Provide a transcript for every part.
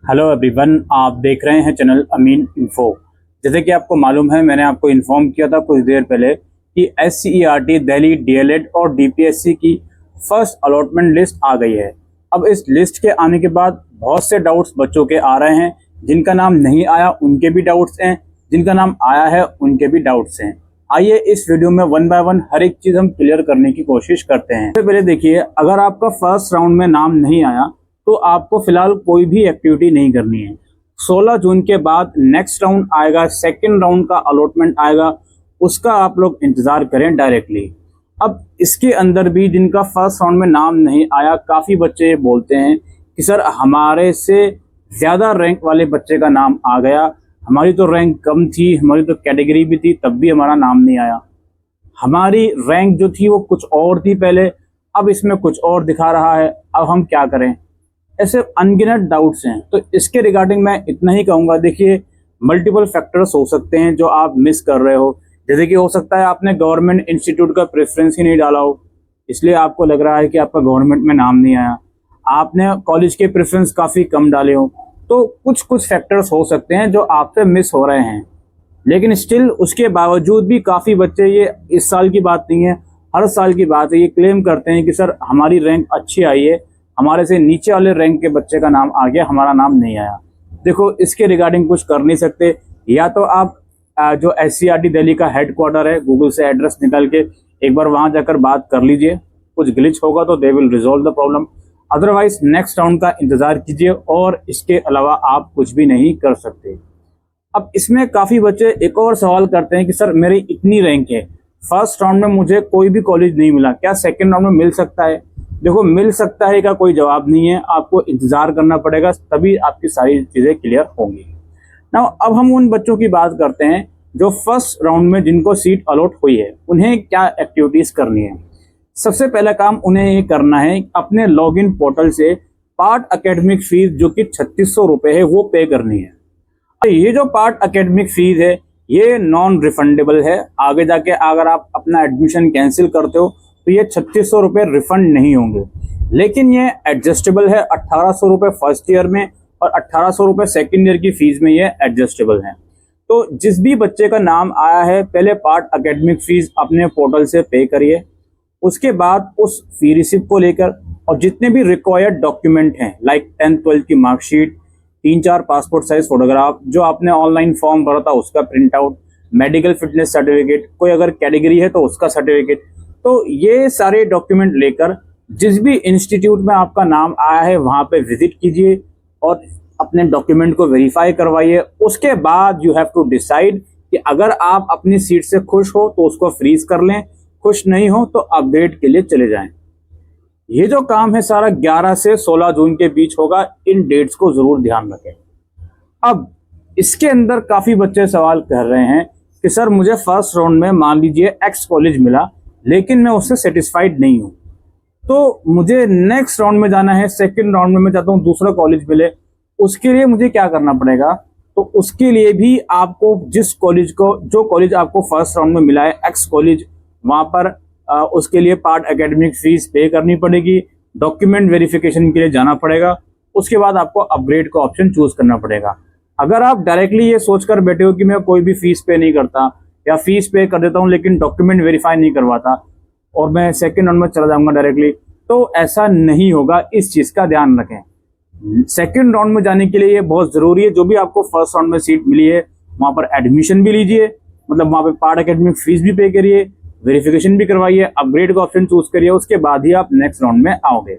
Hello everyone, आप देख रहे हैं चैनल अमीन इन्फो। जैसे कि आपको मालूम है, मैंने आपको इन्फॉर्म किया था कुछ देर पहले कि SCERT दिल्ली DLED और DPSC की फर्स्ट अलॉटमेंट लिस्ट आ गई है। अब इस लिस्ट के आने के बाद बहुत से डाउट्स बच्चों के आ रहे हैं। जिनका नाम नहीं आया उनके भी डाउट्स हैं, जिनका नाम आया है उनके भी डाउट्स हैं। आइए इस वीडियो में वन बाय वन हर एक चीज़ हम क्लियर करने की कोशिश करते हैं। सबसे पहले देखिए, अगर आपका फर्स्ट राउंड में नाम नहीं आया तो आपको फिलहाल कोई भी एक्टिविटी नहीं करनी है। 16 जून के बाद नेक्स्ट राउंड आएगा, सेकंड राउंड का अलॉटमेंट आएगा, उसका आप लोग इंतज़ार करें डायरेक्टली। अब इसके अंदर भी जिनका फर्स्ट राउंड में नाम नहीं आया, काफ़ी बच्चे बोलते हैं कि सर हमारे से ज़्यादा रैंक वाले बच्चे का नाम आ गया, हमारी तो रैंक कम थी, हमारी तो कैटेगरी भी थी, तब भी हमारा नाम नहीं आया। हमारी रैंक जो थी वो कुछ और थी पहले, अब इसमें कुछ और दिखा रहा है, अब हम क्या करें। ऐसे अनगिनत डाउट्स हैं। तो इसके रिगार्डिंग मैं इतना ही कहूँगा। देखिए, मल्टीपल फैक्टर्स हो सकते हैं जो आप मिस कर रहे हो। जैसे कि हो सकता है आपने गवर्नमेंट इंस्टीट्यूट का प्रेफरेंस ही नहीं डाला हो, इसलिए आपको लग रहा है कि आपका गवर्नमेंट में नाम नहीं आया। आपने कॉलेज के प्रेफरेंस काफ़ी कम डाले हो। तो कुछ फैक्टर्स हो सकते हैं जो आपसे मिस हो रहे हैं, लेकिन स्टिल उसके बावजूद भी काफ़ी बच्चे, ये इस साल की बात नहीं है, हर साल की बात है, ये क्लेम करते हैं कि सर हमारी रैंक अच्छी आई है, हमारे से नीचे वाले रैंक के बच्चे का नाम आ गया, हमारा नाम नहीं आया। देखो, इसके रिगार्डिंग कुछ कर नहीं सकते। या तो आप जो SCERT दिल्ली का हेडक्वार्टर है, गूगल से एड्रेस निकाल के एक बार वहां जाकर बात कर लीजिए। कुछ ग्लिच होगा तो they will resolve the problem. Otherwise next round का इंतजार कीजिए, और इसके अलावा आप कुछ भी नहीं कर सकते। अब इसमें काफ़ी बच्चे एक और सवाल करते हैं कि सर मेरी इतनी रैंक है, फर्स्ट राउंड में मुझे कोई भी कॉलेज नहीं मिला, क्या सेकेंड राउंड में मिल सकता है? देखो, मिल सकता है का कोई जवाब नहीं है, आपको इंतजार करना पड़ेगा, तभी आपकी सारी चीज़ें क्लियर होंगी। नाउ अब हम उन बच्चों की बात करते हैं जो फर्स्ट राउंड में जिनको सीट अलॉट हुई है, उन्हें क्या एक्टिविटीज़ करनी है। सबसे पहला काम उन्हें ये करना है, अपने लॉगिन पोर्टल से पार्ट एकेडमिक फीस जो कि 3600 रुपये है वो पे करनी है। ये जो पार्ट एकेडमिक फीस है ये नॉन रिफंडेबल है। आगे जाके अगर आप अपना एडमिशन कैंसिल करते हो तो ये 3600 रुपये रिफंड नहीं होंगे, लेकिन ये एडजस्टेबल है। 1800 रुपये फर्स्ट ईयर में और 1800 रुपये सेकेंड ईयर की फीस में ये एडजस्टेबल है। तो जिस भी बच्चे का नाम आया है, पहले पार्ट एकेडमिक फीस अपने पोर्टल से पे करिए। उसके बाद उस फी रिसिप्ट को लेकर और जितने भी रिक्वायर्ड डॉक्यूमेंट हैं, लाइक 10th 12th की मार्कशीट, 3-4 पासपोर्ट साइज फोटोग्राफ, जो आपने ऑनलाइन फॉर्म भरा था उसका print out, medical fitness certificate, कोई अगर कैटेगरी है तो उसका सर्टिफिकेट, तो ये सारे डॉक्यूमेंट लेकर जिस भी इंस्टीट्यूट में आपका नाम आया है वहाँ पे विजिट कीजिए और अपने डॉक्यूमेंट को वेरीफाई करवाइए। उसके बाद यू हैव टू डिसाइड कि अगर आप अपनी सीट से खुश हो तो उसको फ्रीज कर लें, खुश नहीं हो तो अपडेट के लिए चले जाएं। ये जो काम है सारा 11 से 16 जून के बीच होगा, इन डेट्स को जरूर ध्यान रखें। अब इसके अंदर काफ़ी बच्चे सवाल कर रहे हैं कि सर मुझे फर्स्ट राउंड में मान लीजिए X कॉलेज मिला, लेकिन मैं उससे सेटिस्फाइड नहीं हूँ, तो मुझे नेक्स्ट राउंड में जाना है, सेकंड राउंड में मैं चाहता हूँ दूसरा कॉलेज मिले, उसके लिए मुझे क्या करना पड़ेगा? तो उसके लिए भी आपको जिस कॉलेज को, जो कॉलेज आपको फर्स्ट राउंड में मिला है X कॉलेज, वहाँ पर उसके लिए पार्ट एकेडमिक फीस पे करनी पड़ेगी, डॉक्यूमेंट वेरिफिकेशन के लिए जाना पड़ेगा, उसके बाद आपको अपग्रेड का ऑप्शन चूज करना पड़ेगा। अगर आप डायरेक्टली ये सोचकर बैठे हो कि मैं कोई भी फीस पे नहीं करता या फीस पे कर देता हूँ लेकिन डॉक्यूमेंट वेरीफाई नहीं करवाता और मैं सेकेंड राउंड में चला जाऊंगा डायरेक्टली, तो ऐसा नहीं होगा। इस चीज़ का ध्यान रखें। सेकेंड राउंड में जाने के लिए ये बहुत ज़रूरी है, जो भी आपको फर्स्ट राउंड में सीट मिली है वहाँ पर एडमिशन भी लीजिए, मतलब वहाँ पे पार्ट एकेडमिक फीस भी पे करिए, वेरिफिकेशन भी करवाइए, अपग्रेड का ऑप्शन चूज करिए, उसके बाद ही आप नेक्स्ट राउंड में आओगे।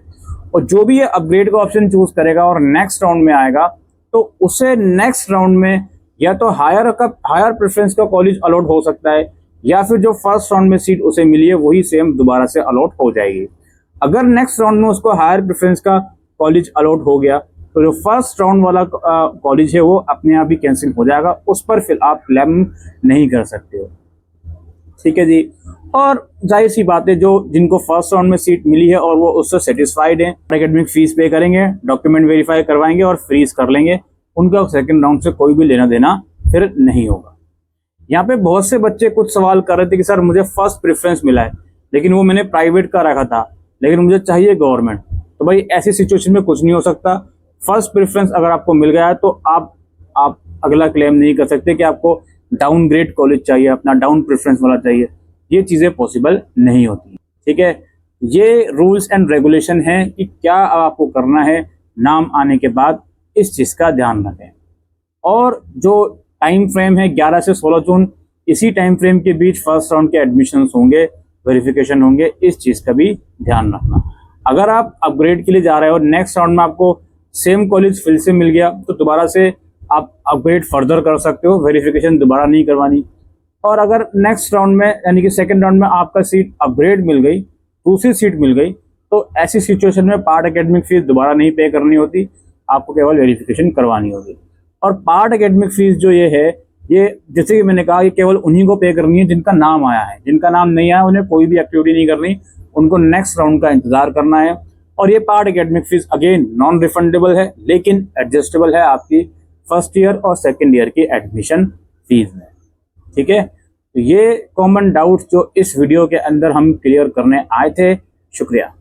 और जो भी ये अपग्रेड का ऑप्शन चूज करेगा और नेक्स्ट राउंड में आएगा, तो उसे नेक्स्ट राउंड में या तो हायर प्रेफरेंस का कॉलेज अलॉट हो सकता है, या फिर जो फर्स्ट राउंड में सीट उसे मिली है वही सेम दोबारा से अलॉट हो जाएगी। अगर नेक्स्ट राउंड में उसको हायर प्रेफरेंस का कॉलेज अलॉट हो गया तो जो फर्स्ट राउंड वाला कॉलेज है वो अपने आप ही कैंसिल हो जाएगा, उस पर फिर आप क्लेम नहीं कर सकते हो। ठीक है जी। और जाहिर सी बात है, जो जिनको फर्स्ट राउंड में सीट मिली है और वो उससे सेटिस्फाइड है, एकेडमिक फीस पे करेंगे, डॉक्यूमेंट वेरीफाई करवाएंगे और फ्रीज कर लेंगे, उनका सेकंड राउंड से कोई भी लेना देना फिर नहीं होगा। यहाँ पे बहुत से बच्चे कुछ सवाल कर रहे थे कि सर मुझे फर्स्ट प्रेफरेंस मिला है लेकिन वो मैंने प्राइवेट का रखा था, लेकिन मुझे चाहिए गवर्नमेंट। तो भाई ऐसी सिचुएशन में कुछ नहीं हो सकता। फर्स्ट प्रेफरेंस अगर आपको मिल गया है तो आप अगला क्लेम नहीं कर सकते कि आपको डाउनग्रेड कॉलेज चाहिए, अपना डाउन प्रेफरेंस वाला चाहिए। ये चीज़ें पॉसिबल नहीं होती, ठीक है। ये रूल्स एंड रेगुलेशन है कि क्या आपको करना है नाम आने के बाद, इस चीज़ का ध्यान रखें। और जो टाइम फ्रेम है 11 से 16 जून, इसी टाइम फ्रेम के बीच फर्स्ट राउंड के एडमिशन्स होंगे, वेरिफिकेशन होंगे, इस चीज़ का भी ध्यान रखना। अगर आप अपग्रेड के लिए जा रहे हो, नेक्स्ट राउंड में आपको सेम कॉलेज फिर से मिल गया तो दोबारा से आप अपग्रेड फर्दर कर सकते हो, वेरिफिकेशन दोबारा नहीं करवानी। और अगर नेक्स्ट राउंड में यानी कि सेकंड राउंड में आपका सीट अपग्रेड मिल गई, दूसरी सीट मिल गई, तो ऐसी सिचुएशन में पार्ट एकेडमिक फीस दोबारा नहीं पे करनी होती, आपको केवल वेरिफिकेशन करवानी होगी। और पार्ट एकेडमिक फीस जो ये है, ये जैसे कि मैंने कहा, ये केवल उन्हीं को पे करनी है जिनका नाम आया है। जिनका नाम नहीं आया उन्हें कोई भी एक्टिविटी नहीं करनी, उनको नेक्स्ट राउंड का इंतजार करना है। और ये part academic fees again non refundable है, लेकिन एडजस्टेबल है आपकी फर्स्ट ईयर और सेकेंड ईयर की एडमिशन फीस में, ठीक है। तो ये कॉमन डाउट्स जो इस वीडियो के अंदर हम क्लियर करने आए थे। शुक्रिया।